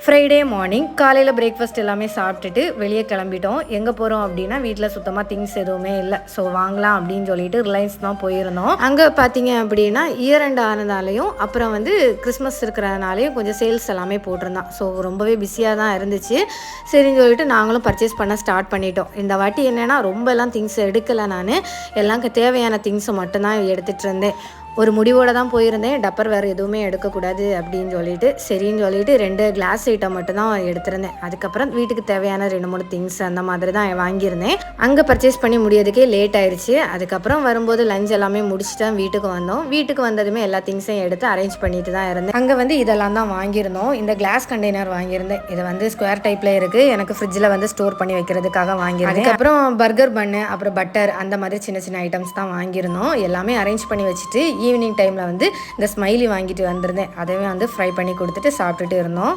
Friday morning காலையில் breakfast எல்லாமே சாப்பிட்டுட்டு வெளியே கிளம்பிட்டோம். எங்கே போகிறோம் அப்படின்னா வீட்டில் சுத்தமாக திங்ஸ் எதுவுமே இல்லை. ஸோ வாங்கலாம் அப்படின்னு சொல்லிட்டு ரிலையன்ஸ் தான் போயிருந்தோம். அங்கே பார்த்தீங்க அப்படின்னா இயர் எண்ட் ஆனதாலையும் அப்புறம் வந்து கிறிஸ்மஸ் இருக்கிறதுனாலையும் கொஞ்சம் சேல்ஸ் எல்லாமே போட்டிருந்தான். ஸோ ரொம்பவே பிஸியாக தான் இருந்துச்சு. சரின்னு சொல்லிட்டு நாங்களும் பர்ச்சேஸ் பண்ண ஸ்டார்ட் பண்ணிட்டோம். இந்த வாட்டி என்னென்னா ரொம்பலாம் திங்ஸ் எடுக்கலை. நான் எல்லாம் தேவையான திங்ஸை மட்டும்தான் எடுத்துகிட்டு இருந்தேன். ஒரு முடிவோடு தான் போயிருந்தேன். டப்பர் வேறு எதுவுமே எடுக்கக்கூடாது அப்படின்னு சொல்லிட்டு சரின்னு சொல்லிட்டு 2 கிளாஸ் ஐட்டம் மட்டும் தான் எடுத்திருந்தேன். அதுக்கப்புறம் வீட்டுக்கு தேவையான 2-3 திங்ஸ் அந்த மாதிரி தான் வாங்கியிருந்தேன். அங்கே பர்ச்சேஸ் பண்ணி முடியறதுக்கே லேட் ஆயிடுச்சு. அதுக்கப்புறம் வரும்போது லஞ்ச் எல்லாமே முடிச்சுட்டு தான் வீட்டுக்கு வந்தோம். வீட்டுக்கு வந்ததுமே எல்லா திங்ஸையும் எடுத்து அரேஞ்ச் பண்ணிட்டு தான் இருந்தேன். அங்கே வந்து இதெல்லாம் தான் வாங்கியிருந்தோம். இந்த கிளாஸ் கண்டெய்னர் வாங்கியிருந்தேன். இது வந்து ஸ்கொயர் டைப்பில் இருக்குது. எனக்கு ஃப்ரிட்ஜில் வந்து ஸ்டோர் பண்ணி வைக்கிறதுக்காக வாங்கியிருந்தேன். அதுக்கப்புறம் பர்கர் பன்னு அப்புறம் பட்டர் அந்த மாதிரி சின்ன சின்ன ஐட்டம்ஸ் தான் வாங்கியிருந்தோம். எல்லாமே அரேஞ்ச் பண்ணி வச்சுட்டு ஈவினிங் டைமில் வந்து இந்த ஸ்மைலி வாங்கிட்டு வந்திருந்தேன். அதையும் வந்து ஃப்ரை பண்ணி கொடுத்துட்டு சாப்பிட்டுட்டு இருந்தோம்.